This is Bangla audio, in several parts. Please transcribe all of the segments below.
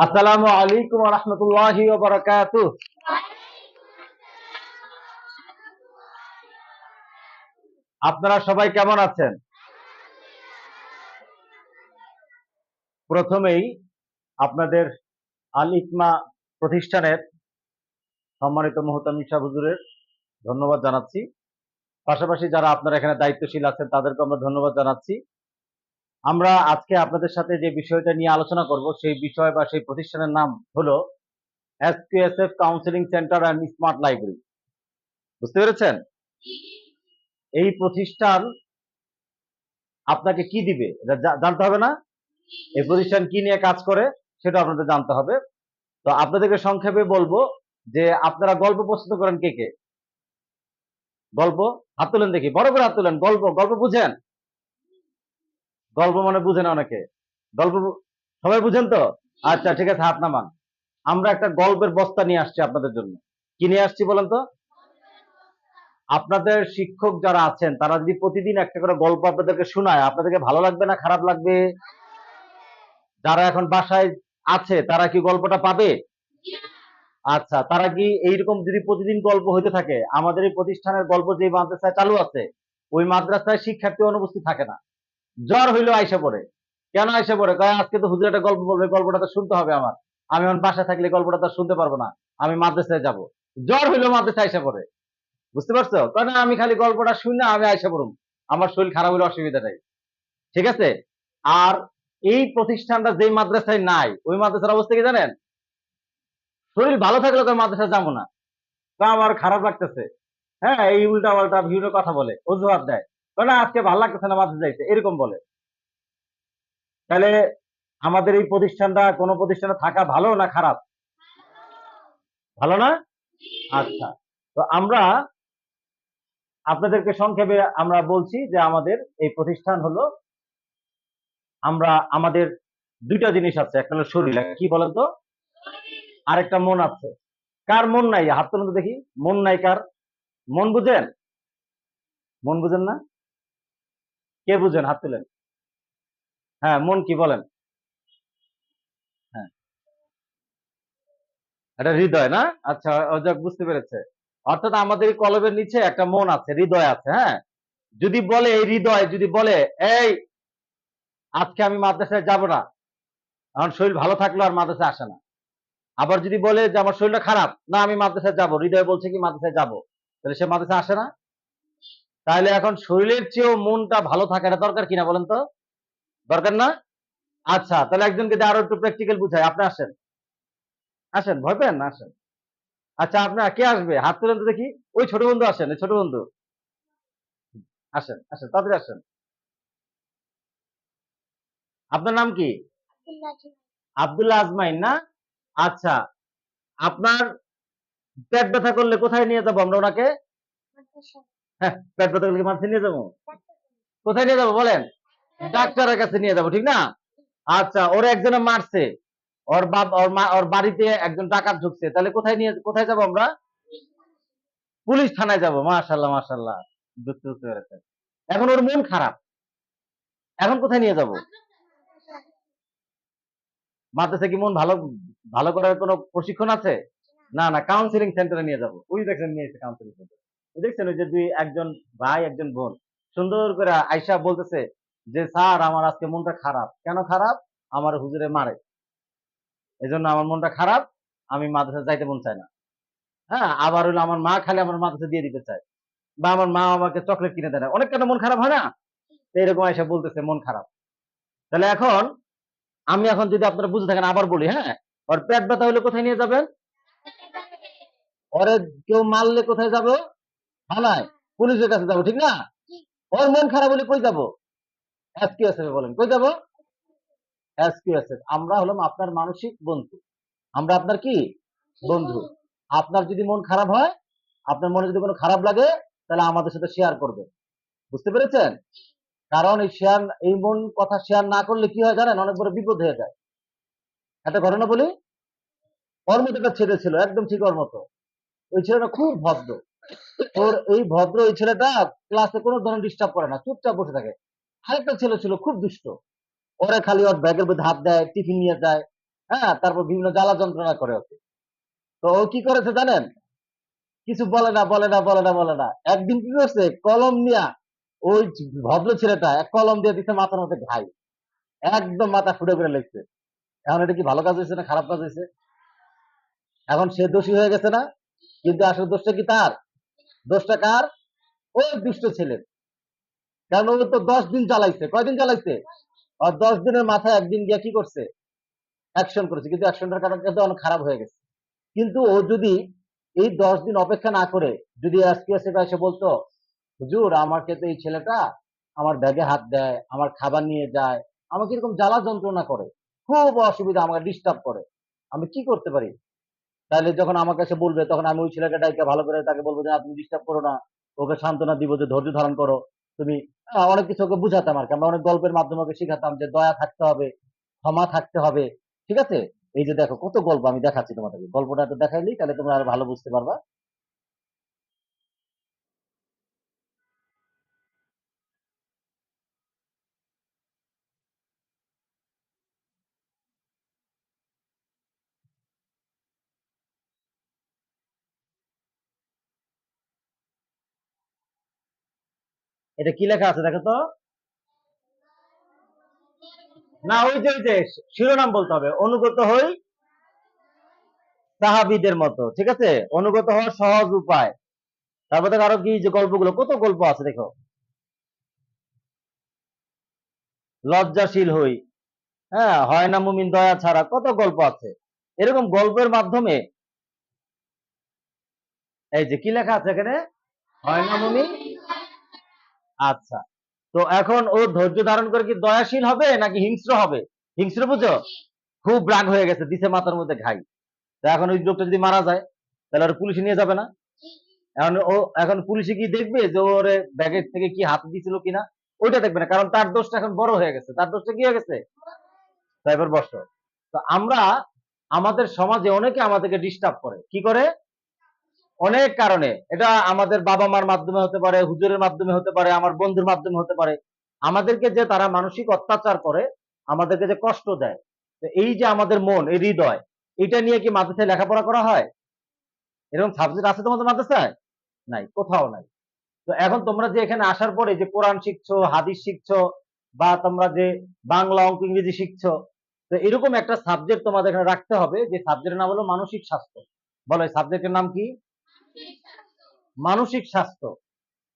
আসসালামু আলাইকুম ওয়া রাহমাতুল্লাহি ওয়া বারাকাতুহু। আপনারা সবাই কেমন আছেন? প্রথমেই আপনাদের আল ইকমা প্রতিষ্ঠানের সম্মানিত মুহতামিম সাহেব হুজুরের ধন্যবাদ জানাচ্ছি। পাশাপাশি যারা আপনারা এখানে দায়িত্বশীল আছেন তাদেরকে আমরা ধন্যবাদ জানাচ্ছি। আমরা আজকে আপনাদের সাথে যে বিষয়টা নিয়ে আলোচনা করব সেই বিষয় বা সেই প্রতিষ্ঠানের নাম হলো SQSF counselling centre and smart library. বুঝতে পেরেছেন? এই প্রতিষ্ঠান আপনাকে কি দিবে এটা জানতে হবে না? এই প্রতিষ্ঠান কি নিয়ে কাজ করে সেটা আপনাদের জানতে হবে। তো আপনাদেরকে সংক্ষেপে বলবো যে আপনারা গল্প প্রস্তুত করেন কে কে? গল্প হাত তোলেন দেখি, বড় করে হাত তোলেন। গল্প গল্প বুঝেন? গল্প মানে বুঝেন অনেকে। গল্প সবাই বুঝেন তো? আচ্ছা ঠিক আছে, হাত নামান। আমরা একটা গল্পের বস্তা নিয়ে আসছি আপনাদের জন্য। কি নিয়ে আসছি বলেন তো? আপনাদের শিক্ষক যারা আছেন তারা যদি প্রতিদিন একটা করে গল্প আপনাদেরকে শোনায়, আপনাদেরকে ভালো লাগবে না খারাপ লাগবে? যারা এখন বাসায় আছে তারা কি গল্পটা পাবে? আচ্ছা, তারা কি এইরকম যদি প্রতিদিন গল্প হইতে থাকে, আমাদের এই প্রতিষ্ঠানের গল্প যে মাদ্রাসায় চালু আছে ওই মাদ্রাসায় শিক্ষার্থী অনুপস্থিত থাকে না। জ্বর হইলেও আইসা পড়ে। কেন আইসা পড়ে? কয় আজকে তো হুজুর একটা গল্প বলবে, গল্পটা তো শুনতে হবে আমার। আমি আমার বাসায় থাকলে গল্পটা তো শুনতে পারবো না, আমি মাদ্রাসায় যাব। জ্বর হইলেও মাদ্রাসায় আইসা পড়ে। বুঝতে পারছো? কারণ আমি খালি গল্পটা শুনে আমি আইসা পড়ুম, আমার শরীর খারাপ হলে অসুবিধা নেই। ঠিক আছে? আর এই প্রতিষ্ঠানটা যেই মাদ্রাসায় নাই ওই মাদ্রাসার অবস্থা কি জানেন? শরীর ভালো থাকলে তো মাদ্রাসায় যাবো না, তা আমার খারাপ লাগতেছে। হ্যাঁ, এই উল্টা পাল্টা বিভিন্ন কথা বলে, অজুহাত দেয়। না আজকে ভালো লাগতেছে না মাদ্রাসা যাইতে, এরকম বলে। তাহলে আমাদের এই প্রতিষ্ঠানটা কোন প্রতিষ্ঠানে থাকা ভালো না খারাপ? ভালো না? আচ্ছা, তো আমরা আপনাদেরকে সংক্ষেপে আমরা বলছি যে আমাদের এই প্রতিষ্ঠান হলো, আমরা আমাদের দুইটা জিনিস আছে, একটা হলো শরীর, কি বলেন তো, আরেকটা মন আছে। কার মন নাই? হাত তুলুন তো দেখি। মন নাই কার? মন বুঝেন? মন বুঝেন না? কে বুঝেন? হাত তুলেন। হ্যাঁ, মন কি বলেন? হ্যাঁ, এটা হৃদয় না? আচ্ছা, অজাক বুঝতে পেরেছে। অর্থাৎ আমাদের এই কলবের নিচে একটা মন আছে, হৃদয় আছে। হ্যাঁ, যদি বলে এই হৃদয় যদি বলে এই আজকে আমি মাদ্রাসায় যাব না, আমার শরীর ভালো থাকলো আর মাদ্রাসায় আসে না। আবার যদি বলে যে আমার শরীরটা খারাপ, না আমি মাদ্রাসায় যাব, হৃদয় বলছে কি মাদ্রাসায় যাব, তাহলে সে মাদ্রাসায় আসে না। তাহলে এখন শরীরের চেয়েও মনটা ভালো থাকাটা দরকার কিনা বলেন তো? দরকার না? আচ্ছা, তাহলে একজনকে দিয়ে আরো একটু প্র্যাকটিক্যাল বুঝাই। আপনি আসেন, আসেন, ভয় পেন না, আসেন। আচ্ছা, আপনার কে আসবে? হাত তুলেন তো দেখি। ওই ছোট বন্ধু আসেন, এই ছোট বন্ধু আসেন, আসেন, তাড়াতাড়ি আসেন। আপনার নাম কি? আব্দুল্লাহ আজমাইন না? আচ্ছা, আপনার পেট ব্যথা করলে কোথায় নিয়ে যাবো আমরা ওনাকে? হ্যাঁ, পেট ব্যথা করলে মাঠে নিয়ে যাবো? কোথায় নিয়ে যাবো বলেন? ডাক্তারের কাছে নিয়ে যাবো, ঠিক না? আচ্ছা, ওরে একজনে মারছে, ওর বাপ ওর মা ওর বাড়িতে একজন ডাকাত ঢুকছে, তাহলে কোথায় যাবো আমরা? পুলিশ থানায় যাবো। মাশাল্লাহ মাশাল্লাহ, বুঝতে পেরেছেন। এখন ওর মন খারাপ, এখন কোথায় নিয়ে যাবো? মাদ্রাসা কি মন ভালো ভালো করার কোনো প্রশিক্ষণ আছে? না না, কাউন্সিলিং সেন্টারে নিয়ে যাবো। ওই দেখেন নিয়ে এসে কাউন্সিলিং সেন্টার। দেখছেন ওই যে একজন ভাই একজন বোন সুন্দর করে আয়সা বলতেছে যে স্যার আমার আজকে মনটা খারাপ। কেন খারাপ? আমার হুজুরে মারে, এজন্য আমার মনটা খারাপ, আমি মাদ্রাসা যাইতে মন চায় না। হ্যাঁ, আবার হলো আমার মা খালি আমার মাদ্রাসা দিয়ে দিতে চায়, বা আমার মা আমাকে চকলেট কিনে দেয় না। অনেক কেন মন খারাপ হয় না? তো এরকম আয়সা বলতেছে মন খারাপ। তাহলে এখন আমি এখন যদি আপনারা বুঝে থাকেন আবার বলি, হ্যাঁ, ওর পেট ব্যথা হলে কোথায় নিয়ে যাবেন? ওরে কেউ মারলে কোথায় যাবো? থানায়, পুলিশের কাছে যাবো, ঠিক না? ওর মন খারাপ হলে কই যাবো? এসকিউএসএফ বলেন, কই যাবো? এসকিউএসএফ। আমরা হলাম আপনার মানসিক বন্ধু। আমরা আপনার কি বন্ধু। আপনার যদি মন খারাপ হয়, আপনার মনে যদি কোনো খারাপ লাগে, তাহলে আমাদের সাথে শেয়ার করবে। বুঝতে পেরেছেন? কারণ এই মন কথা শেয়ার না করলে কি হয় জানেন? অনেক বড় বিপদ হয়ে যায়। একটা ঘটনা বলি। ওর মতো একটা ছেলে ছিল, একদম ঠিক ওর মতো। ওই ছেলেটা খুব ভদ্র। ওর এই ভদ্র ওই ছেলেটা ক্লাসে কোনো ধরনের ডিস্টার্ব করে না, চুপচাপ বসে থাকে। আরেকটা ছেলে ছিল খুব দুষ্ট, ওরা খালি ওর ব্যাগের মধ্যে হাত দেয়, টিফিন নিয়ে যায়। হ্যাঁ, তারপর বিভিন্ন জ্বালা যন্ত্রণা করে ওকে। তো ও কি করেছে জানেন? কিছু বলে না, বলে না, বলে না, বলে না। একদিন কি করছে? কলম নিয়া ওই ভদ্র ছেলেটা এক কলম দিয়ে দিচ্ছে মাথার মধ্যে ঘাই। একদম মাথা ফুটে করে লেগছে। এখন এটা কি ভালো কাজ হয়েছে না খারাপ কাজ হয়েছে? এখন সে দোষী হয়ে গেছে না? কিন্তু আসলে দোষটা কি তার? দোষটা কার? ওই দুষ্ট ছেলের। কারণ ও তো 10 দিন চালাইছে। কয়দিন চালাইছে? আর 10 দিনের মাথায় একদিন গিয়া কি করছে? অ্যাকশন করেছে, কিন্তু অ্যাকশনটার কারণে কিন্তু অনেক খারাপ হয়ে গেছে। কিন্তু ও যদি এই 10 দিন অপেক্ষা না করে যদি এসপিএসএফ এসে বলতো, হুজুর আমাকে তো এই ছেলেটা আমার ব্যাগে হাত দেয়, আমার খাবার নিয়ে যায়, আমাকে এরকম জ্বালা যন্ত্রণা করে, খুব অসুবিধা, আমাকে ডিস্টার্ব করে, আমি কি করতে পারি? তাহলে যখন আমার কাছে বলবে তখন আমি ওই ছেলেকে ডাইকে ভালো করে তাকে বলবো যে তুমি ডিস্টার্ব করো না, ওকে সান্ত্বনা দিব যে ধৈর্য ধারণ করো তুমি। অনেক কিছু ওকে বুঝাতাম আর কি, আমরা অনেক গল্পের মাধ্যমে ওকে শিখাতাম যে দয়া থাকতে হবে, ক্ষমা থাকতে হবে। ঠিক আছে? এই যে দেখো কত গল্প আমি দেখাচ্ছি তোমাদেরকে, গল্পটা তো দেখাইলেই তাহলে তোমরা আরো ভালো বুঝতে পারবা। এটা কি লেখা আছে দেখো তো। না, ওই যে শিরোনাম বলতে হবে, অনুগত হই সাহাবীদের মতো। ঠিক আছে? অনুগত হওয়ার সহজ উপায়। তারপর দেখো আরো কি যে গল্পগুলো, কত গল্প আছে দেখো। লজ্জাশীল হই, হ্যাঁ, হয় না মুমিন দয়া ছাড়া, কত গল্প আছে। এরকম গল্পের মাধ্যমে এই যে কি লেখা আছে এখানে, হয় না মুমিন। আচ্ছা, তো এখন ও ধৈর্য ধারণ করে কি দয়াশীল হবে নাকি হিংস্র হবে? হিংস্র বুঝো? খুব রাগ হয়ে গেছে, দিছে মাথার মধ্যে ঘাই। তো এখন ওই লোকটা যদি মারা যায় তাহলে ওর পুলিশে নিয়ে যাবে না? এখন ও, এখন পুলিশে কি দেখবে যে ওর ব্যাগের থেকে কি হাত দিছিল কিনা? ওইটা দেখবে না, কারণ তার দোষটা এখন বড় হয়ে গেছে, তার দোষটা কি হয়ে গেছে। তাই এবার বসো। তো আমরা আমাদের সমাজে অনেকে আমাদেরকে ডিস্টার্ব করে, কি করে? অনেক কারণে। এটা আমাদের বাবা মার মাধ্যমে হতে পারে, হুজুরের মাধ্যমে হতে পারে, আমার বন্ধুর মাধ্যমে হতে পারে। আমাদেরকে যে তারা মানসিক অত্যাচার করে, আমাদেরকে যে কষ্ট দেয়, তো এই যে আমাদের মন, এই হৃদয়, এটা নিয়ে কি মাদ্রাসায় লেখাপড়া করা হয়? এরকম সাবজেক্ট আছে তোমাদের মাদ্রাসায়? নাই, কোথাও নাই। তো এখন তোমরা যে এখানে আসার পরে যে কোরআন শিখছো, হাদিস শিখছো, বা তোমরা যে বাংলা অঙ্ক ইংরেজি শিখছো, তো এরকম একটা সাবজেক্ট তোমাদের এখানে রাখতে হবে, যে সাবজেক্টের নাম হলো মানসিক স্বাস্থ্য। বলো এই সাবজেক্টের নাম কি? মানসিক স্বাস্থ্য।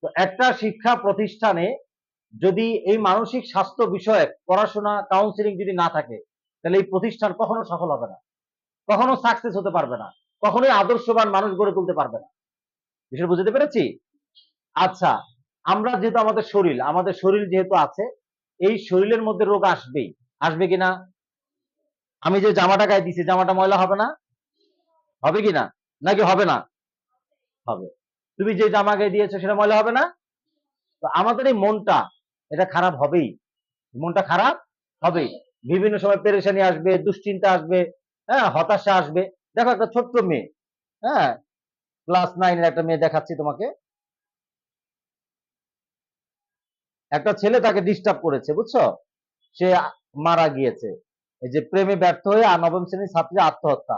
তো একটা শিক্ষা প্রতিষ্ঠানে যদি এই মানসিক স্বাস্থ্য বিষয়ক পড়াশোনা কাউন্সিলিং যদি না থাকে, তাহলে এই প্রতিষ্ঠান কখনো সফল হবে না, কখনো সাকসেস হতে পারবে না, কখনোই আদর্শবান মানুষ গড়ে তুলতে পারবে না। বিষয় বুঝতে পেরেছি? আচ্ছা, আমরা যেহেতু আমাদের শরীর যেহেতু আছে, এই শরীরের মধ্যে রোগ আসবেই। আসবে কিনা? আমি যে জামাটা গায়ে দিছি, জামাটা ময়লা হবে না? হবে কিনা? নাকি হবে না? হবে। তুমি যে জামা গায়ে দিয়েছো সেটা ময়লা হবে না? তো আমাদের এই মনটা, এটা খারাপ হবেই। মনটা খারাপ হবেই। বিভিন্ন সময় পেরেশানি আসবে, দুশ্চিন্তা আসবে, হ্যাঁ, হতাশা আসবে। দেখো একটা ছোট্ট মেয়ে, হ্যাঁ, ক্লাস 9-এর একটা মেয়ে দেখাচ্ছি তোমাকে। একটা ছেলে তাকে ডিস্টার্ব করেছে, বুঝছো? সে মারা গিয়েছে। এই যে প্রেমে ব্যর্থ হয়ে 9ম শ্রেণীর ছাত্রী আত্মহত্যা।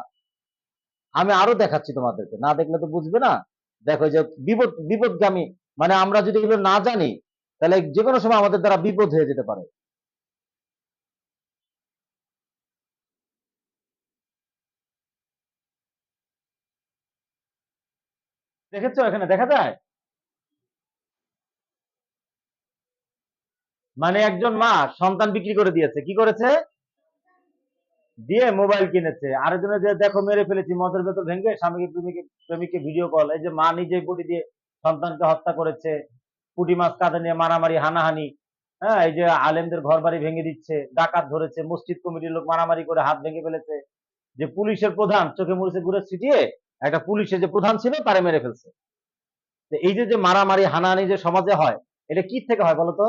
আমি আরো দেখাচ্ছি তোমাদেরকে, না দেখলে তো বুঝবে না। দেখো যে বিপদগামী, মানে আমরা যদি এগুলো না জানি তাহলে যে কোনো সময় আমাদের দ্বারা বিপদ হয়ে যেতে পারে। দেখেছো এখানে দেখা যায়, মানে একজন মা সন্তান বিক্রি করে দিয়েছে, কি করেছে? দিয়ে মোবাইল কিনেছে। আরেকজনের যে দেখো মেরে ফেলেছি, মদের ভেতর ভেঙে স্বামীকে প্রেমিককে ভিডিও কল। এই যে মা নিজেই বটি দিয়ে সন্তানকে হত্যা করেছে, পুঁটি মাছ কাঁধে নিয়ে মারামারি হানাহানি। হ্যাঁ, এই যে আলেমদের ঘর বাড়ি ভেঙে দিচ্ছে, ডাকাত ধরেছে, মসজিদ কমিটির লোক মারামারি করে হাত ভেঙে ফেলেছে, যে পুলিশের প্রধান চোখে মরিচে ঘুরে ছিটিয়ে একটা পুলিশের যে প্রধান ছিল তারে মেরে ফেলছে। তো এই যে যে মারামারি হানাহানি যে সমাজে হয়, এটা কি থেকে হয় বলতো?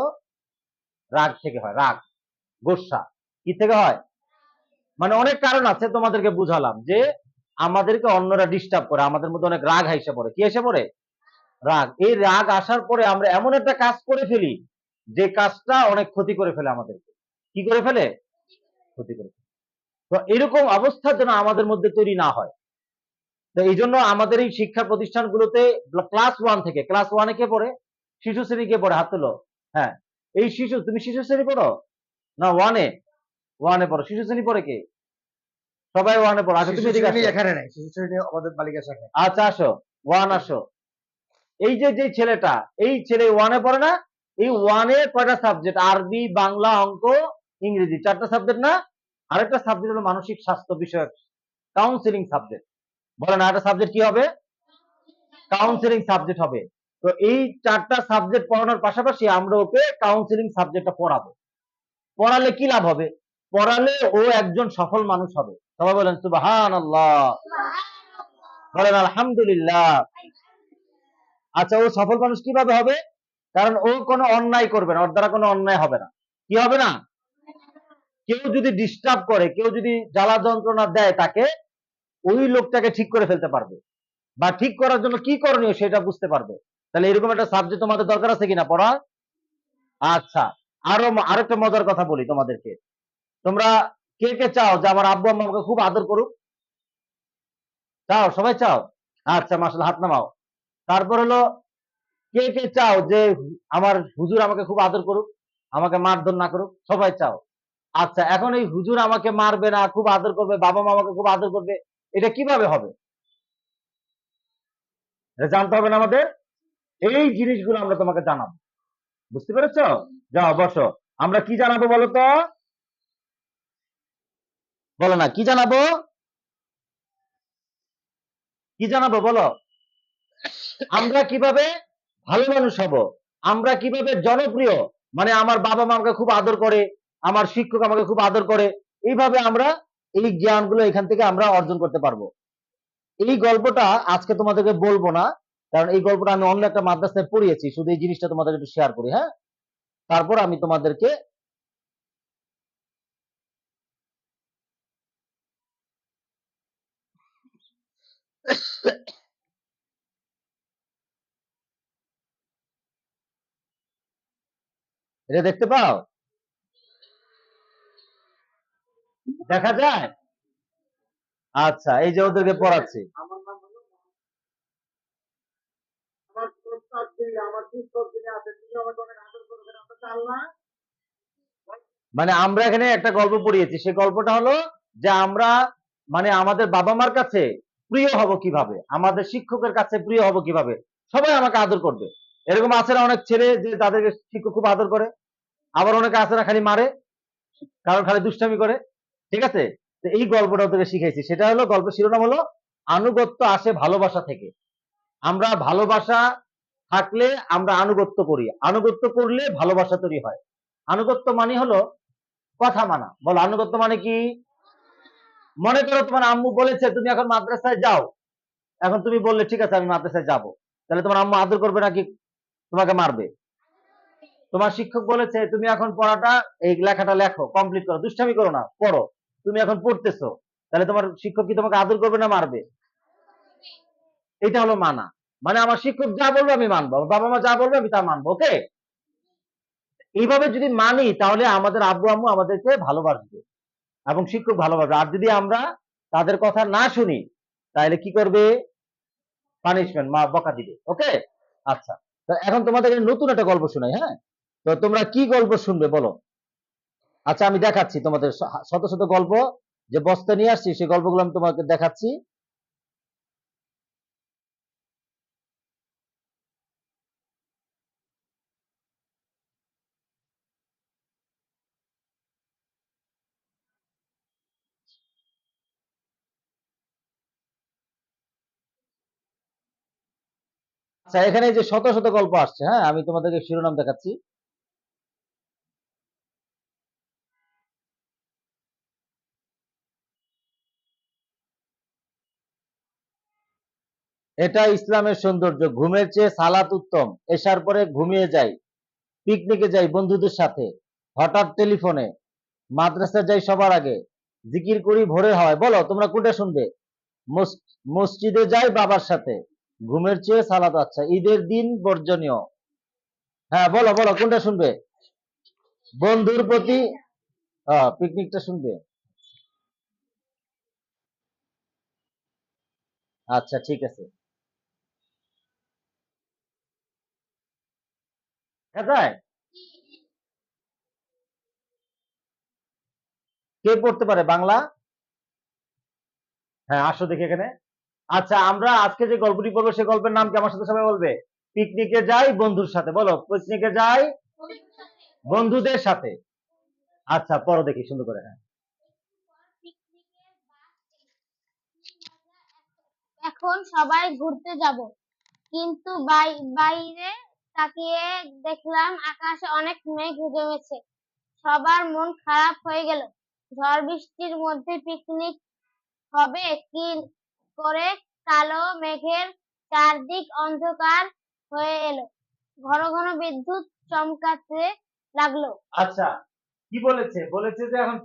রাগ থেকে হয়, রাগ, গোস্বা। কি থেকে হয়? মানে অনেক কারণ আছে, তোমাদেরকে বুঝালাম যে আমাদেরকে অন্যরা ডিস্টার্ব করে, আমাদের মধ্যে অনেক রাগ আইসা পড়ে। কি এসে পড়ে? রাগ। এই রাগ আসার পরে আমরা এমন একটা কাজ করে ফেলি, যে কাজটা অনেক ক্ষতি করে ফেলে আমাদেরকে। কি করে ফেলে? ক্ষতি করে ফেলে। তো এরকম অবস্থা যেন আমাদের মধ্যে তৈরি না হয়। তো এই জন্য আমাদের এই শিক্ষা প্রতিষ্ঠানগুলোতে ক্লাস ওয়ান থেকে, ক্লাস ওয়ানে কে পড়ে? শিশু শ্রেণী কে পড়ে? হাত তুলো। হ্যাঁ, এই শিশু, তুমি শিশু শ্রেণী পড়ো না? ওয়ানে, ওয়ানে পড়ো। শিশু শ্রেণী পড়ে কে? সবাই ওয়ানে পড়ো। আচ্ছা তুমি এদিকে আসো। এখানে নাই, শিশু শ্রেণী আমাদের বালিকা শাখায়। আচ্ছা আসো, ওয়ান আসো। এই যে যে ছেলেটা, এই ছেলে ওয়ানে পড়ে না? এই ওয়ানে কয়টা সাবজেক্ট? আরবি, বাংলা, অঙ্ক, ইংরেজি, 4টা সাবজেক্ট না? আরেকটা সাবজেক্ট হলো মানসিক স্বাস্থ্য বিষয়ক কাউন্সিলিং সাবজেক্ট। বলেন আরেকটা সাবজেক্ট কি হবে? কাউন্সিলিং সাবজেক্ট হবে। তো এই 4টা সাবজেক্ট পড়ানোর পাশাপাশি আমরা ওকে কাউন্সিলিং সাবজেক্টটা পড়াবো। পড়ালে কি লাভ হবে? পড়ালে ও একজন সফল মানুষ হবে। সবাই বলেন সুবহানাল্লাহ, বলেন আলহামদুলিল্লাহ। আচ্ছা, ও সফল মানুষ কিভাবে হবে? কারণ ও কোনো অন্যায় করবে না, ওর দ্বারা কোনো অন্যায় হবে না। কি হবে না? কেউ যদি ডিস্টার্ব করে, কেউ যদি জ্বালা যন্ত্রণা দেয় তাকে, ওই লোকটাকে ঠিক করে ফেলতে পারবে, বা ঠিক করার জন্য কি করণীয় সেটা বুঝতে পারবে। তাহলে এরকম একটা সাবজেক্ট তোমাদের দরকার আছে কিনা পড়া? আচ্ছা, আরেকটা মজার কথা বলি তোমাদেরকে। তোমরা কে কে চাও যে আমার আব্বু আম্মা আমাকে খুব আদর করুক? চাও? সবাই চাও? আচ্ছা মাশাআল্লাহ, হাত নামাও। তারপর হলো, কে কে চাও যে আমার হুজুর আমাকে খুব আদর করুক, আমাকে মারধর না করুক? সবাই চাও। আচ্ছা, এখন এই হুজুর আমাকে মারবে না, খুব আদর করবে, বাবা মা আমাকে খুব আদর করবে, এটা কিভাবে হবে? এটা জানতে হবে না আমাদের? এই জিনিসগুলো আমরা তোমাকে জানাবো। বুঝতে পেরেছ? যাও বসো। আমরা কি জানাবো বলো তো? বলো না, কি জানাবো? কি জানাবো বলো? আমরা কিভাবে ভালো মানুষ হব, আমরা কিভাবে জনপ্রিয়, মানে আমার বাবা মা আমাকে খুব আদর করে, আমার শিক্ষক আমাকে খুব আদর করে, এইভাবে আমরা এই জ্ঞানগুলো এখান থেকে আমরা অর্জন করতে পারবো। এই গল্পটা আজকে তোমাদেরকে বলবো না, কারণ এই গল্পটা আমি অন্য একটা মাদ্রাসায় পড়িয়েছি। শুধু এই জিনিসটা তোমাদের একটু শেয়ার করি, হ্যাঁ? তারপর আমি তোমাদেরকে, এটা দেখতে পাও? দেখা যায়? আচ্ছা, এই যে ওদেরকে পড়াচ্ছি। আমার নাম হলো আমার প্রস্তাব দিলে আমার শিক্ষক যিনি আছে তিনি আমাকে অনেক আদর করবেন, আমরা চাল না। মানে আমরা এখানে একটা গল্প পড়িয়েছি, সেই গল্পটা হলো যে আমরা, মানে আমাদের বাবা মার কাছে প্রিয় হব কিভাবে, আমাদের শিক্ষকের কাছে প্রিয় হব কিভাবে, সবাই আমাকে আদর করবে। এরকম আছে না অনেক ছেলে যে তাদেরকে শিক্ষক খুব আদর করে, আবার অনেকে আছে না খালি মারে, কারণ খালি দুষ্টামি করে। ঠিক আছে? তো এই গল্পটা তোকে শিখাইছি, সেটা হলো, গল্পের শিরোনাম হলো আনুগত্য আসে ভালোবাসা থেকে। আমরা ভালোবাসা থাকলে আমরা আনুগত্য করি, আনুগত্য করলে ভালোবাসা তৈরি হয়। আনুগত্য মানে হলো কথা মানা। বলো আনুগত্য মানে কি? মনে করো তোমার আম্মু বলেছে তুমি এখন মাদ্রাসায় যাও, এখন তুমি বললে ঠিক আছে আমি মাদ্রাসায় যাব, তাহলে তোমার আম্মু আদর করবে নাকি তোমাকে মারবে? তোমার শিক্ষক বলেছে তুমি এখন পড়াটা, এই লেখাটা লেখো, কমপ্লিট করো, দুষ্টামি করো না, পড়ো, তুমি এখন পড়তেছো, তাহলে তোমার শিক্ষক কি তোমাকে আদর করবে না মারবে? এটা হলো মানা। মানে আমার শিক্ষক যা বলবে আমি মানবো, আমার বাবা মা যা বলবে আমি তা মানবো। ওকে? এইভাবে যদি মানি তাহলে আমাদের আব্বু আম্মু আমাদেরকে ভালোবাসবে এবং শিক্ষক ভালোবাসবে। আর যদি আমরা তাদের কথা না শুনি তাহলে কি করবে? পানিশমেন্ট, মা বকা দিবে। ওকে? আচ্ছা, তো এখন তোমাদের নতুন একটা গল্প শোনাই, হ্যাঁ? তো তোমরা কি গল্প শুনবে বলো? আচ্ছা আমি দেখাচ্ছি তোমাদের শত শত গল্প যে বস্তা নিয়ে আসছি, সেই গল্পগুলো আমি তোমাকে দেখাচ্ছি। আচ্ছা, এখানে যে শত শত গল্প আসছে, হ্যাঁ, আমি তোমাদেরকে শিরোনাম দেখাচ্ছি। এটা ইসলামের সৌন্দর্য, ঘুমের চেয়ে সালাত উত্তম, এশার পরে ঘুমিয়ে যাই, পিকনিকে যাই বন্ধুদের সাথে, হঠাৎ টেলিফোনে, মাদ্রাসায় যাই সবার আগে, জিকির করি ভোরে হয়। বলো তোমরা কোনটা শুনবে? মসজিদে যাই বাবার সাথে, ঘুমের চেয়ে সালাত, আচ্ছা, ঈদের দিন বর্জনীয়। হ্যাঁ বলো বলো কোনটা শুনবে? বন্ধুর প্রতি, পিকনিকটা শুনবে। আচ্ছা ঠিক আছে। দেখা যায়? কে পড়তে পারে বাংলা? হ্যাঁ, আসো দেখি এখানে। আচ্ছা, আমরা আজকে যে গল্পটি পড়বো সেই গল্পের নাম কি আমার সাথে সবাই বলবে? পিকনিকে যাই বন্ধুর সাথে। বলো, পিকনিকে যাই বন্ধুদের সাথে। আচ্ছা, পড়ো দেখি সুন্দর করে। হ্যাঁ। এখন সবাই ঘুরতে যাব, কিন্তু বাইরে তাকিয়ে দেখলাম আকাশে অনেক মেঘ জমেছে। সবার মন খারাপ হয়ে গেল। ঝড় বৃষ্টির মধ্যে পিকনিক হবে কি করে? কালো মেঘের চারদিক অন্ধকার হয়ে এলো। ঘন ঘন বিদ্যুৎ চমকাতে লাগলো। আচ্ছা, কি বলেছে? বলেছে যে এখন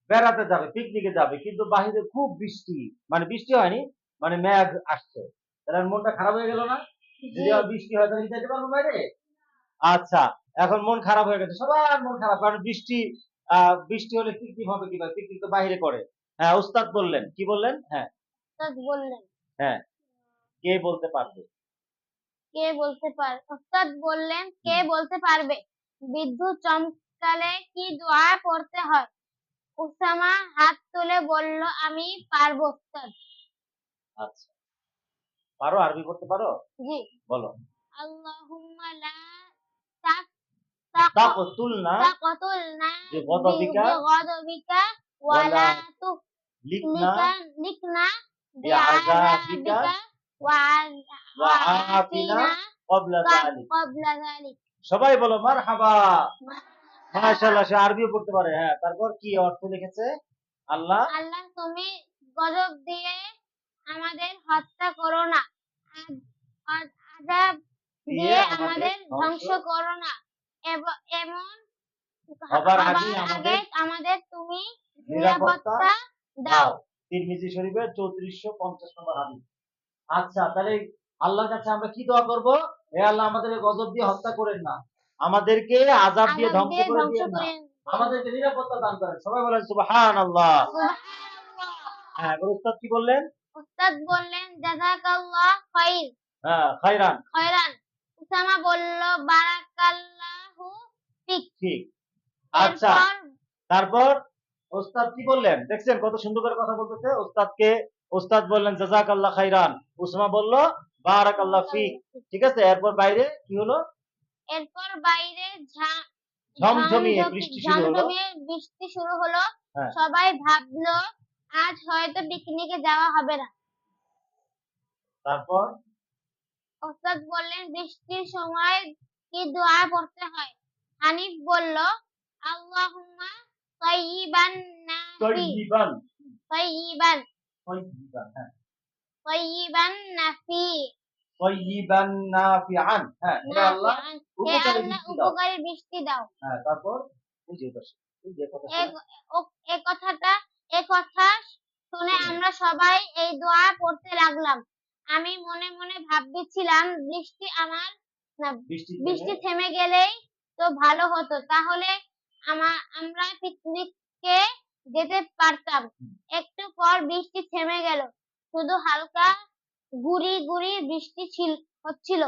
বেড়াতে যাবে, পিকনিকে যাবে, কিন্তু বাহিরে খুব বৃষ্টি, মানে বৃষ্টি হয়নি, মানে মেঘ আসছে। তাহলে আর মনটা খারাপ হয়ে গেল না? যদি আর বৃষ্টি হয় তাহলে কি যেতে পারবো বাইরে? আচ্ছা, এখন মন খারাপ হয়ে গেছে, সবার মন খারাপ, কারণ বৃষ্টি। বৃষ্টি হলে পিকনিক হবে কিভাবে? পিকনিক তো বাইরে করে। হ্যাঁ, উস্তাদ বললেন, কি বললেন? হ্যাঁ। ওস্তাদ বললেন, হ্যাঁ, কে বলতে পারবে? ওস্তাদ বললেন, কে হুম, বলতে পারবে বিদ্যুৎ চমকালে কি দোয়া পড়তে হয়? উসামা হাত তুলে বলল, আমি পারবো ওস্তাদ। আচ্ছা, পারো? আরবি করতে পারো? জি। বলো। আল্লাহুম্মা লা তাক তাকতুল না তাকতুলনা যে গদবিকা বিগদবিকা ওয়ালা ওয়ালা লিখনা লিকনা বিআযাবিকা বিআযাবিকা ওয়া আফিনা ওয়াআফিনা ক্বাবলা যালিক। ক্বাবলা যালিক। সবাই বলো মারহাবা। মাশাআল্লাহ, সে আরবিও পড়তে পারে। হ্যাঁ, তারপর কি অর্থ লিখেছে? আল্লাহ আল্লাহ, তুমি গজব দিয়ে আমাদের হত্যা করো না, আযাব দিয়ে দিয়ে আমাদের আমাদের ধ্বংস ধ্বংস করো না। এমন হবার হবার আগেই আগে আমাদের আমাদের তুমি নিরাপত্তা নিরাপত্তা দাও। দাও। তিরমিজি শরীফের 3450 নম্বর হাদিস। আচ্ছা, তাহলে আল্লাহর কাছে আমরা কি দোয়া করব? হে আল্লাহ, আমাদের গজব দিয়ে হত্যা করেন না, আমাদেরকে আযাব দিয়ে আযাব ধ্বংস দিয়ে করে ধ্বংস দিয়েন না, করে আমাদেরকে নিরাপত্তা দান করেন। সবাই বলেন সুবহানাল্লাহ। সুবহানাল্লাহ। হ্যাঁ, এবার উস্তাদ কি বললেন? উস্তাদ বললেন, জাযাকাল্লাহ হ্যাঁ, খায়রান। খয়রান। উসামা বলল, বারাকাল্লাহু ফিক। ঠিক। আচ্ছা, এরপর তারপর ওস্তাদ কি বললেন? দেখছেন কত সুন্দর করে কথা বলতেছে। ওস্তাদ বললেন জাযাকাল্লাহ খাইরান। উসমা বলল বারাকাল্লাহ ফিক। ঠিক আছে, এরপর বাইরে কি হলো? এরপর বাইরে ঝমঝমিয়ে বৃষ্টি শুরু হলো। ঝমঝমিয়ে বৃষ্টি শুরু হলো। হ্যাঁ, সবাই ভাবলো আজ হয়তো পিকনিকে যাওয়া হবে না। তারপর ওস্তাদ বললেন, বৃষ্টির সময় কি দোয়া পড়তে হয়? হানিফ বলল, আল্লাহুম্মা তাইয়িবান নাফি তয়্যিবান। তাইয়িবান তয়্যিবান, হ্যাঁ। তাইয়িবান নাফি তয়্যিবান নাফিআন। হ্যাঁ, হে আল্লাহ, নাফিআন। হে উপকারী আল্লাহ, বৃষ্টি দাও। উপকারী বৃষ্টি দাও। হ্যাঁ, তারপর এই যে পাশে, এই যে কথা এ শোনা এ কথাটা এ কথা শুনে শুনে আমরা সবাই এই দোয়া পড়তে লাগলাম। আমি মনে মনে ভাবছিলাম, না, বৃষ্টি থেমে বৃষ্টি থেমে গেলেই তো ভালো হতো, তাহলে আমরা পিকনিকে যেতে পারতাম। একটু পর বৃষ্টি থেমে গেল, শুধু হালকা গুড়ি গুড়ি বৃষ্টি হচ্ছিল।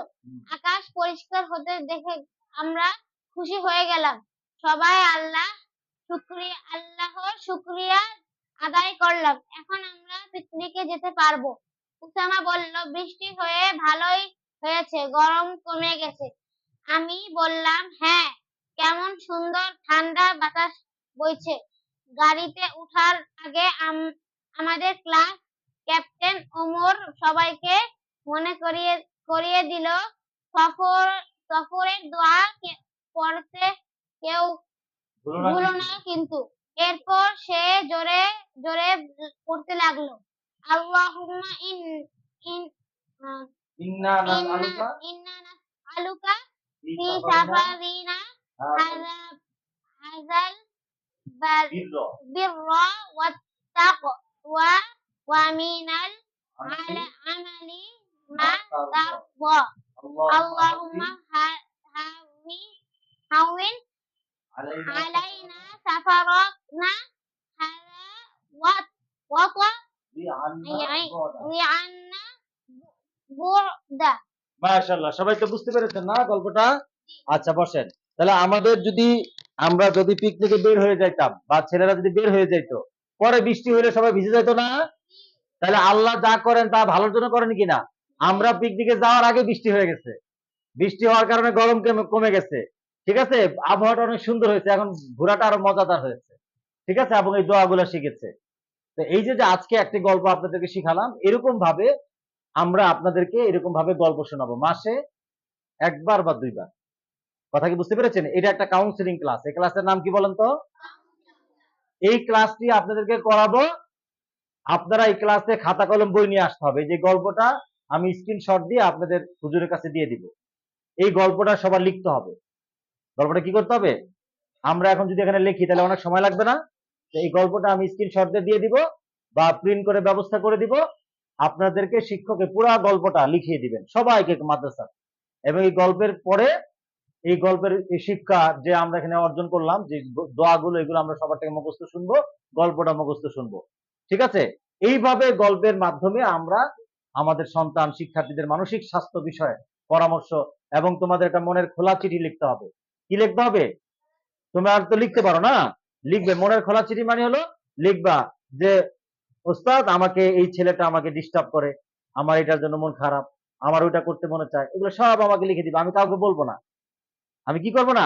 আকাশ পরিষ্কার হতে দেখে আমরা খুশি হয়ে গেলাম। সবাই আল্লাহর শুকরিয়া আদায় করলাম। এখন আমরা পিকনিকে যেতে পারবো। উসামা বলল, বৃষ্টি হয়ে ভালোই হয়েছে, গরম কমে গেছে। আমি বললাম, হ্যাঁ, কেমন সুন্দর ঠান্ডা বাতাস বইছে। গাড়িতে ওঠার আগে আমাদের ক্লাস ক্যাপ্টেন ওমর সবাইকে মনে করিয়ে দিল, সফর সফরের দোয়া পড়তে কেউ ভুলো না ভুলো কিন্তু। না কিন্তু। এরপর সে জোরে জোরে পড়তে লাগলো, আল্লাহুম্মা ইন ইন আহ, ইন্না ইন্না নাসআলুকা ইন্না নাসআলুকা ফি ফি সাফারিনা সাফারিনা হাযাল হাযা হাযাল বাল বিররা বিররা ওয়াত্তাকওয়া ওয়া মিনাল আমালি আমালি মা মা তারদা। তারদা। আল্লাহুম্মা আল্লাহুম্মা হাউইন আলাইনা علينا سفرنا هذا وطأ বিআন্না গদা। وعنا بردا মাশাআল্লাহ, সবাই তো বুঝতে পেরেছেন না গল্পটা? আচ্ছা বসেন। তাহলে আমরা যদি পিকনিকে বের হয়ে যাইতাম বা ছেলেরা যদি বের হয়ে যাইতো, পরে বৃষ্টি হলে সবাই ভিজে যাইতো না? তাহলে আল্লাহ যা করেন তা ভালোর জন্য করেন কিনা? আমরা পিকনিকে যাওয়ার আগে বৃষ্টি হয়ে গেছে, বৃষ্টি হওয়ার কারণে গরম কমে গেছে, ঠিক আছে, আবহাওয়াটা অনেক সুন্দর হয়েছে, এখন ঘোরাটা আরো মজাদার হয়েছে, ঠিক আছে, এবং এই দোয়াগুলো শিখেছে। তো এই যে যে আজকে একটি গল্প আপনাদেরকে শিখালাম, এরকম ভাবে আমরা আপনাদেরকে এরকম ভাবে গল্প শোনাবো মাসে একবার বা দুইবার। কথা কি বুঝতে পেরেছেন? এটা একটা কাউন্সিলিং ক্লাস। এই ক্লাসের নাম কি বলেন তো? এই ক্লাসটি আপনাদেরকে করাবো। আপনারা এই ক্লাসে খাতা কলম বই নিয়ে আসতে হবে। এই যে গল্পটা আমি স্ক্রিনশট দিয়ে আপনাদের হুজুরের কাছে দিয়ে দিব, এই গল্পটা সবার লিখতে হবে। গল্পটা কি করতে হবে? আমরা এখন যদি এখানে লিখি তাহলে অনেক সময় লাগবে না? তো এই গল্পটা আমি স্ক্রিনশট দিয়ে দিব বা প্রিন্ট করে ব্যবস্থা করে দিব। আপনাদেরকে শিক্ষকে পুরো গল্পটা লিখিয়ে দিবেন সবাইকে মাদ্রাসা, এবং এই গল্পের পরে এই গল্পের এই শিক্ষা যে আমরা এখানে অর্জন করলাম, যে দোয়াগুলো, এগুলো আমরা সবার থেকে মুখস্থ শুনবো, গল্পটা মুখস্থ শুনবো, ঠিক আছে? এইভাবে গল্পের মাধ্যমে আমরা আমাদের সন্তান শিক্ষার্থীদের মানসিক স্বাস্থ্য বিষয়ে পরামর্শ, এবং তোমাদের একটা মনের খোলা চিঠি লিখতে হবে। কি লিখতে হবে? তোমরা আর তো লিখতে পারো না, লিখবে মনের খোলা চিঠি, মানে হলো লিখবা যে ওস্তাদ আমাকে এই ছেলেটা আমাকে ডিস্টার্ব করে, আমার এটার জন্য মন খারাপ, আমার ওইটা করতে মনে চায়, এগুলো সব আমাকে লিখে দিবে, আমি কাউকে বলবো না। আমি কি করবো না?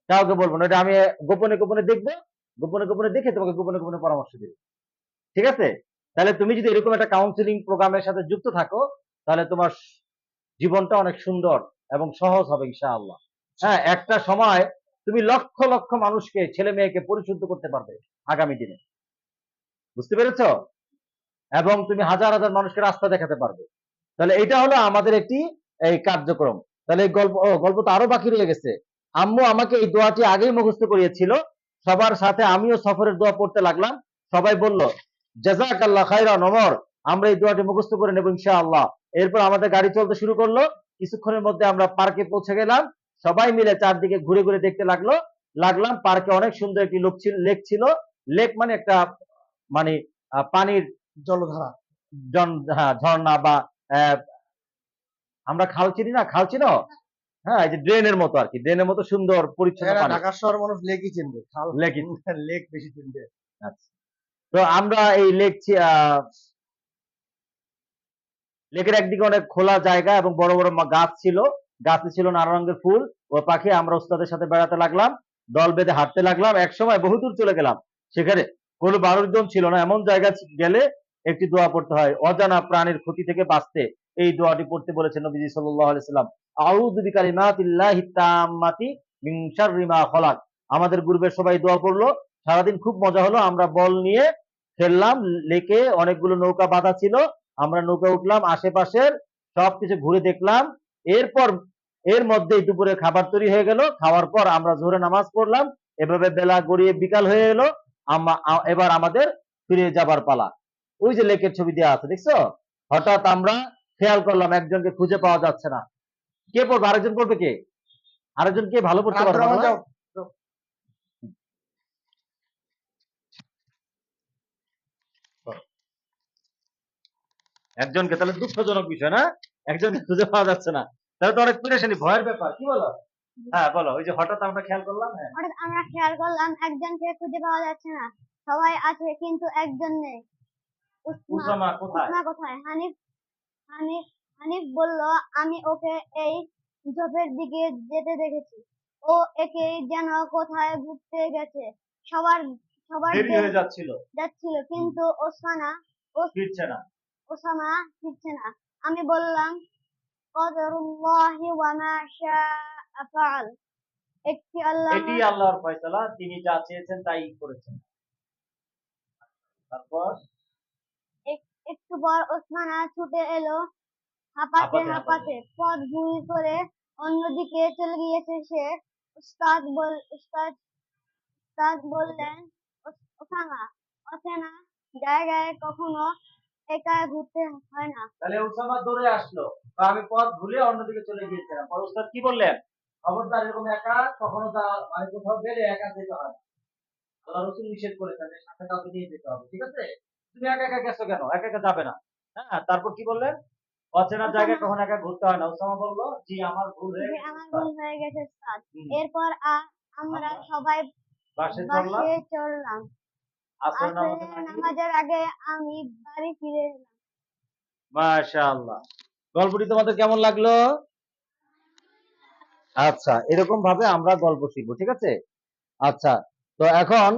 কাউকে বলবো না, এটা আমি গোপনে গোপনে দেখবো, গোপনে গোপনে দেখে তোমাকে গোপনে গোপনে পরামর্শ দেবো, ঠিক আছে? তাহলে তুমি যদি এরকম একটা কাউন্সিলিং প্রোগ্রামের সাথে যুক্ত থাকো, তাহলে তোমার জীবনটা অনেক সুন্দর এবং সহজ হবে ইনশাআল্লাহ। হ্যাঁ, একটা সময় তুমি লক্ষ লক্ষ মানুষকে, ছেলে মেয়েকে পরিশুদ্ধ করতে পারবে আগামী দিনে, বুঝতে পেরেছো? এবং তুমি হাজার হাজার মানুষকে রাস্তা দেখাতে পারবে। তাহলে এটা হলো আমাদের একটি এই কার্যক্রম। তাহলে এই গল্প তো আরো বাকি রয়ে গেছে। আম্মু আমাকে এই দোয়াটি আগেই মুখস্থ করিয়েছিল, সবার সাথে আমিও সফরের দোয়া পড়তে লাগলাম। সবাই বলল জাযাকাল্লাহ খাইরান ওমর, আমরা এই দোয়াটি মুখস্থ করে নেব ইনশাআল্লাহ। এরপর আমাদের গাড়ি চলতে শুরু করলো, কিছুক্ষণের মধ্যে আমরা পার্কে পৌঁছে গেলাম। সবাই মিলে চারদিকে ঘুরে ঘুরে দেখতে লাগলাম। পার্কে অনেক সুন্দর একটি লেক ছিল। লেক মানে একটা, মানে পানির জলধারা। হ্যাঁ, ঝর্ণা বা আহ, আমরা খাল চিনি না, খাল চিনো? হ্যাঁ, এই যে ড্রেনের মতো আর কি, ড্রেনের মতো সুন্দর পরিচ্ছন্ন এরা পানি। ঢাকা শহর মানুষ লেকই চিনবে, খাল লেকই। লেক বেশি চিনবে। আচ্ছা, তো আমরা এই লেকের একদিকে অনেক খোলা জায়গা এবং বড় বড় গাছ ছিল, গাছে ছিল নানা রঙের ফুল ও পাখি। আমরা ওস্তাদের সাথে বেড়াতে লাগলাম, দল বেঁধে হাঁটতে লাগলাম, একসময় বহুদূর চলে গেলাম, সেখানে কোনো মানুষজন ছিল না। এমন জায়গা গেলে একটি দোয়া পড়তে হয়, অজানা প্রাণীর ক্ষতি থেকে বাঁচতে এই দোয়াটি পড়তে বলেছেন নবীজি সাল্লাল্লাহু আলাইহি সাল্লাম। আউযু বিকালিমাতিল্লাহি তাম্মাতি মিন শাররি মা খালাক। আমাদের গ্রুপের সবাই দোয়া পড়লো, সারাদিন খুব মজা হলো। আমরা বল নিয়ে খেললাম, লেকে অনেকগুলো নৌকা বাঁধা ছিল, আমরা নৌকা উঠলাম, আশেপাশের সবকিছু ঘুরে দেখলাম। এরপর এর মধ্যেই দুপুরে খাবার তৈরি হয়ে গেল। খাওয়ার পর আমরা জোহরে নামাজ পড়লাম। এভাবে বেলা গড়িয়ে বিকাল হয়ে এলো। এবার আমাদের ফিরে যাবার পালা। ওই যে লেকের ছবি দেওয়া আছে, দেখছো? হঠাৎ আমরা খেয়াল করলাম একজনকে খুঁজে পাওয়া যাচ্ছে না। কে পড়বে? আরেকজন পড়বে কে? আরেকজন কে ভালো পড়তে পারবে? আব্দুর রহমান যাও। একজনকে, তাহলে দুঃখজনক বিষয় না, একজনকে খুঁজে পাওয়া যাচ্ছে না, তাহলে তো অনেক পেরেশানি, ভয়ের ব্যাপার, কি বলো? হ্যাঁ বলো। ওই যে হঠাৎ আমরা খেয়াল করলাম, হ্যাঁ, হঠাৎ আমরা খেয়াল করলাম একজনকে খুঁজে পাওয়া যাচ্ছে না, সবাই আছে কিন্তু একজন নেই। উসামা কোথায়? উসমা কোথায়? হানিফ হানিফ বলল, আমি ওকে এই ঝোপের দিকে যেতে দেখেছি, ও একে যেন কোথায় ঘুরতে গেছে। সবার সবার দেরি হয়ে যাচ্ছিল, যাচ্ছিল, কিন্তু ফিরছে না। ওসামা ফিরছে না। আমি বললাম কদরুল্লাহি ওয়া মা শাআ ফাআল, একটি এটি আল্লাহর ফয়সালা, তিনি যা চেয়েছেন তাই করেছেন। তারপর একটু পর ওসমানা ছুটে এলো, হাঁপাতে হাঁপাতে হাঁপাতে পথ ভুল করে অন্যদিকে চলে গিয়েছে সে। উস্তাদ বললেন, ওসামা, অচেনা জায়গায় কখনো একা ঘুরতে হয় না। তাহলে উসামা দৌড়ে আসলো, বা আমি পথ ভুলে অন্যদিকে চলে গিয়েছিলাম। পরে উস্তাদ কি বললেন? খবরদার এরকম একা কখনো মানে কোথাও গেলে একা যেতে হয় না। আল্লাহ রসুল নিষেধ করেছেন যে সাথে কাউকে নিয়ে যেতে হবে, ঠিক আছে? তুমি একা একা গেছো কেন? একা একা যাবে না। হ্যাঁ, তারপর কি বললেন? অচেনা জায়গায় কখনো একা ঘুরতে হয় না। ওসামা বললো জি আমার ভুল হয়ে যে গেছে আমার স্যার। ভুল হয়ে গেছে স্যার। হুম, এরপর আমরা আমরা সবাই বাসে চললাম বাসে চললাম। আসরের নামাজের আসরের আগে। নামাজের আগে আমি বাড়ি ফিরে এলাম। মাশাআল্লাহ। গল্পটি তোমাদের কেমন লাগলো? আচ্ছা, এরকম ভাবে আমরা গল্প শিখবো, ঠিক আছে? আচ্ছা, তো এখন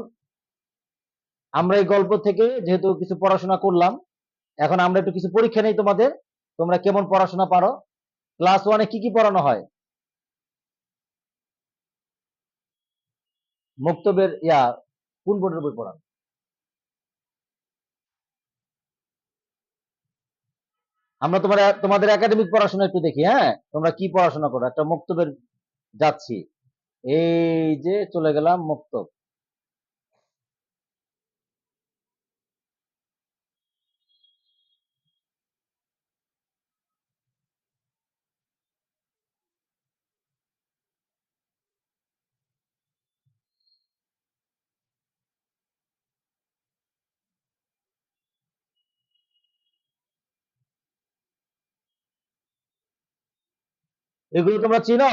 আমরা এই গল্প থেকে যেহেতু কিছু পড়াশোনা করলাম, এখন আমরা একটু কিছু পরীক্ষা নেই তোমাদের। তোমরা কেমন পড়াশোনা পারো? ক্লাস 1-এ কি কি পড়ানো হয়? মুক্তবের কোন বোর্ডের বই পড়ান? আমরা তোমাদের একাডেমিক পড়াশোনা একটু দেখি, হ্যাঁ? তোমরা কি পড়াশোনা করো? একটা মুক্তবের যাচ্ছি। এই যে চলে গেলাম মুক্তব। এগুলো তোমরা চিনো?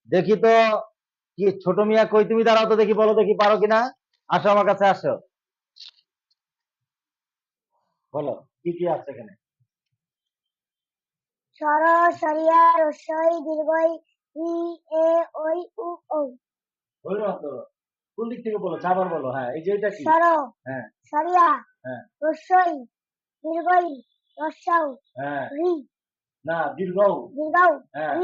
দেখি তো, কি ছোট মিয়া কই তুমি? দাঁড়াও তো দেখি, বলো দেখি পারো কিনা। আসো আমার কাছে আসো, বলো কি কি আছে এখানে। সর, সরিয়া, রস্বই, দীর্ঘই, ই, এ, ওই, উ, ও। ওই রকম তো। কোন দিক থেকে বলো? চাবার বলো। হ্যাঁ, এই যে এটা কি? সর, হ্যাঁ সরিয়া, হ্যাঁ রস্বই, দীর্ঘই, রস্বাউ, হ্যাঁ। রি, না, দীর্ঘ। দীর্ঘাউ, হ্যাঁ,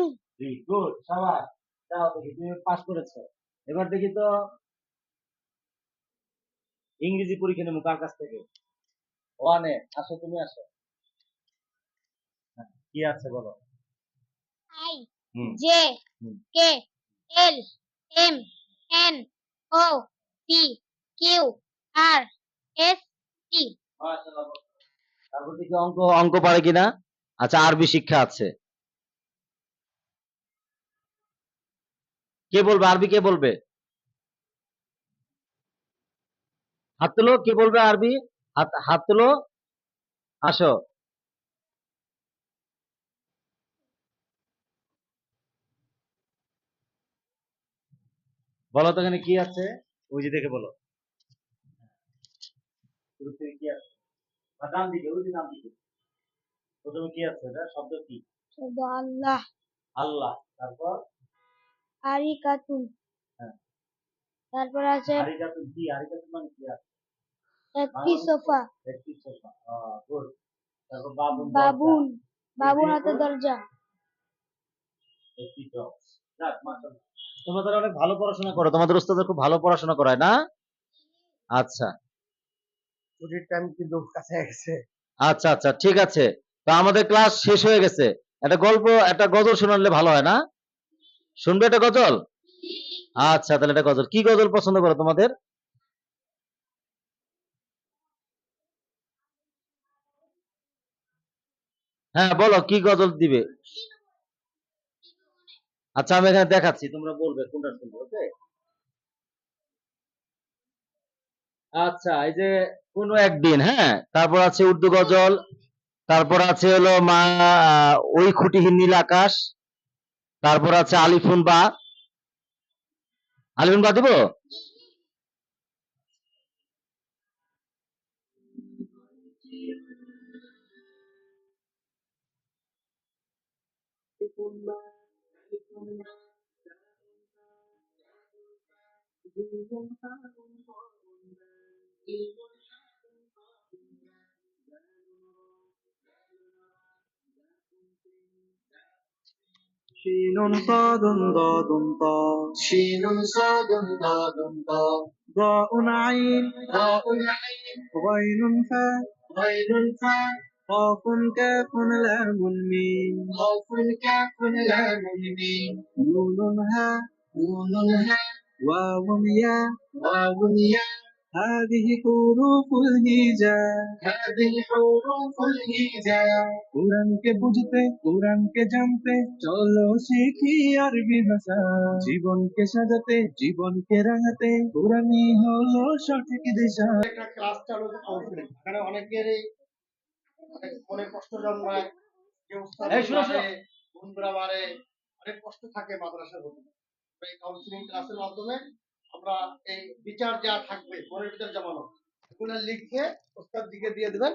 রি। গুড, সাবাস। যাও দেখি তুমি পাস করেছো। এবার দেখি তো ইংরেজি পরীক্ষা নেবো কার কাছ থেকে। 1-এ আসো, তুমি আসো। হ্যাঁ, কি আছে বলো। I, hmm J, hmm. K, L, M, N, O, P, Q, R, S, T. মাশাআল্লাহ। তারপর দেখি অঙ্ক অঙ্ক পারে কিনা। আচ্ছা, আরবি শিক্ষা আছে। কে বলবে আরবি? কে বলবে? হাত তুলো, কে বলবে আরবি? হাত হাত তুলো, আসো। বলো তো এখানে কি আছে। ওই যে দেখে বলো, শুরু থেকে কি আছে? বা ডান দিকে, ওই যে ডান দিকে প্রথমে কি আছে? এটা শব্দ কি? শব্দ আল্লাহ, আল্লাহ। তারপর আরিকাতুন। হ্যাঁ, তারপর আছে আরিকাতুন। কি আরিকাতুন মানে কি আছে? একটি সোফা, একটি সোফা। গুড। তারপর বাবুন, দরজা। বাবুন, বাবুন হাতে দেখো, দরজা। একটি ডগ। যাক, মাশাআল্লাহ। তোমাদের অনেক ভালো পড়াশোনা করো, তোমাদের উস্তাদরা খুব ভালো পড়াশোনা করায় না? আচ্ছা ছুটির টাইম কিন্তু কাছে গেছে। আচ্ছা আচ্ছা, ঠিক আছে। তো আমাদের ক্লাস শেষ হয়ে গেছে। একটা গল্প, একটা গজল শোনালে ভালো হয় না? শুনবে একটা গজল? আচ্ছা, তাহলে একটা গজল। কি গজল পছন্দ করো তোমাদের? হ্যাঁ, বলো কি গজল দিবে। আচ্ছা, আমি এখানে দেখাচ্ছি, তোমরা বলবে কোনটা শুনবে, ওকে? আচ্ছা, এই যে কোনো একদিন, হ্যাঁ, তারপর আছে উর্দু গজল, তারপর আছে হলো মা ওই খুঁটিহীন নীল আকাশ, তারপর আছে আলিফুন বা। আলিফুন বা দিব? شين صاد ضاد طاء شين صاد ضاد طاء ضاء عين غين فاء قاف كاف لام ميم نون هاء واو ياء هذه حروف الهجاء কোরআনকে বুঝতে, কোরআনকে জানতে, চলো শিখি আরবি ভাষা। জীবনকে সাজাতে, জীবনকে রাঙাতে, কোরআনই হলো সঠিক দিশা। একটা ক্লাস চালু করছিলেন, এখানে অনেকেরই অনেক মনে কষ্ট জন্মায়, কেউ এই শুনো, শুনো। মারে, বন্ধুরা মারে, অনেক কষ্ট থাকে মাদ্রাসার মধ্যে। এই কাউন্সিলিং ক্লাসের মাধ্যমে আমরা এই বিচার যা থাকবে মনের ভিতর জমানো, এগুলো লিখে ওস্তাদজিকে দিয়ে দিবেন।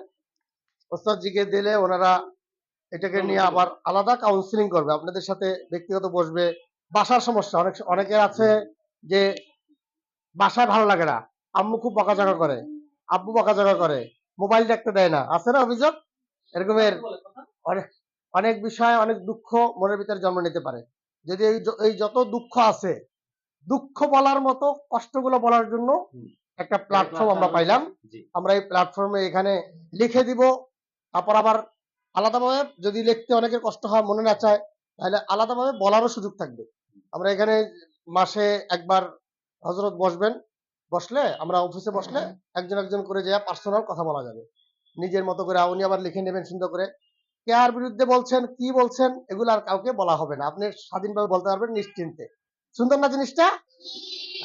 ওস্তাদজিকে দিলে ওনারা এটাকে নিয়ে আবার আলাদা কাউন্সিলিং করবে, আপনাদের সাথে ব্যক্তিগত বসবে। বাসার সমস্যা অনেকের আছে যে বাসায় ভালো লাগে না, আম্মু খুব বকাঝকা করে, আব্বু বকাঝকা করে, মোবাইল দেখতে দেয় না, আছে না অভিযোগ? এরকমের অনেক অনেক বিষয়, অনেক দুঃখ মনের ভিতরে জন্ম নিতে পারে। যদি এই যত দুঃখ আছে, দুঃখ বলার মতো কষ্টগুলো বলার জন্য একটা প্ল্যাটফর্ম আমরা পাইলাম। জি। আমরা এই প্ল্যাটফর্মে এখানে লিখে দিব, তারপর আবার আলাদাভাবে যদি লিখতে অনেকের কষ্ট হয়, মনে না চায়, তাহলে আলাদাভাবে বলারও সুযোগ থাকবে। আমরা এখানে মাসে একবার হজরত বসবেন, বসলে আমরা অফিসে বসলে একজন একজন করে যে পার্সোনাল কথা বলা যাবে নিজের মতো করে। উনি আবার লিখে নেবেন সুন্দর করে, কার বিরুদ্ধে বলছেন, কি বলছেন, এগুলো আর কাউকে বলা হবে না, আপনি স্বাধীনভাবে বলতে পারবেন নিশ্চিন্তে। সুন্দর না জিনিসটা?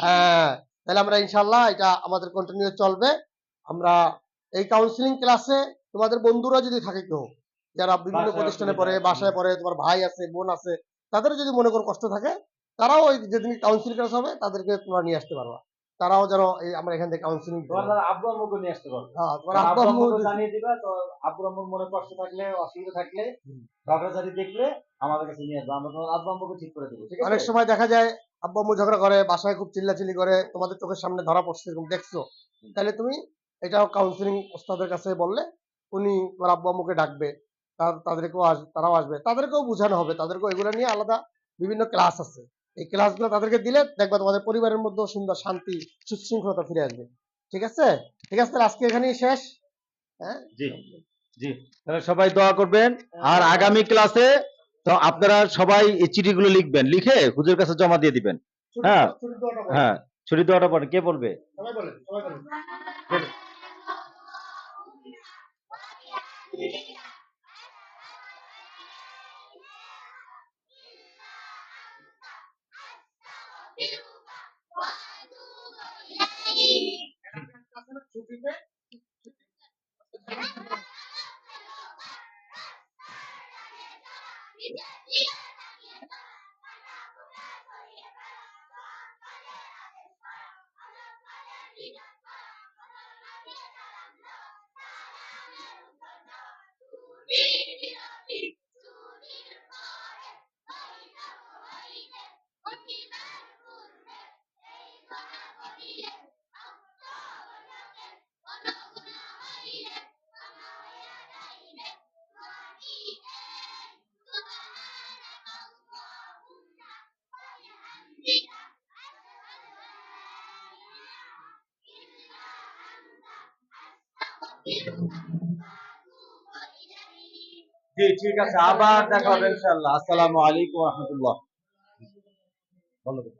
হ্যাঁ, তাহলে আমরা ইনশাল্লাহ এটা আমাদের কন্টিনিউ চলবে। আমরা এই কাউন্সিলিং ক্লাসে তোমাদের বন্ধুরা যদি থাকে কেউ যারা বিভিন্ন বাসায় প্রতিষ্ঠানে অসুবিধা পড়ে, আছে। বাসায় পড়ে, তোমার ভাই আছে, বোন আছে, তাদের যদি মনে করো কষ্ট থাকে, তারাও ওই যেদিন কাউন্সিলিং ক্লাস হবে তাদেরকে তোমরা নিয়ে আসতে পারবা। তারাও যেন এই আমরা এখান থেকে কাউন্সিলিং তোমার আব্বু আম্মুকে নিয়ে আসতে পারবে। হ্যাঁ, তোমার কারণ আব্বু আব্বু আম্মু আম্মুকে জানিয়ে দিবা, তো আব্বু আম্মুর মনে কষ্ট থাকলে, অসুবিধা থাকলে, ঝগড়াঝাটি দেখলে আমাদের কাছে নিয়ে আসবে, আমরা তোমার আব্বু আম্মুকে ঠিক করে দেবো, ঠিক অনেক আছে? সময় দেখা যায় আব্বু আম্মু ঝগড়া করে, বাসায় খুব চিল্লাচিল্লি করে, তোমাদের চোখের সামনে ধরা পড়ছে, এরকম দেখছো, তাহলে তুমি এটাও কাউন্সিলিং ওস্তাদের কাছে বললে উনি তোমার আব্বু আম্মুকে ডাকবে, তাদেরকেও তারাও আসবে, তাদেরকেও বোঝানো হবে, তাদেরকেও এগুলো নিয়ে আলাদা বিভিন্ন ক্লাস আছে। এই ক্লাসগুলো তাদেরকে দিলে দেখবা তোমাদের পরিবারের মধ্যেও সুন্দর শান্তি, সুশৃঙ্খলতা ফিরে আসবে। ঠিক আছে? ঠিক আছে, তাহলে আজকে এখানেই শেষ। হ্যাঁ, জি, জি। তাহলে সবাই দোয়া করবেন। আর আগামী ক্লাসে তো আপনারা সবাই এই চিঠিগুলো লিখবেন, লিখে হুজুরের কাছে জমা দিয়ে দিবেন। হ্যাঁ, ছুটি দেওয়াটা বলো। হ্যাঁ। ছুটি দেওয়াটা পরে কে বলবে? সবাই বলেন, সবাই বলেন। ছুটিতে জি, ঠিক আছে। আবার দেখা হবে ইনশাআল্লাহ। আসসালামু আলাইকুম ওয়া রাহমাতুল্লাহ। ভালো থেকো।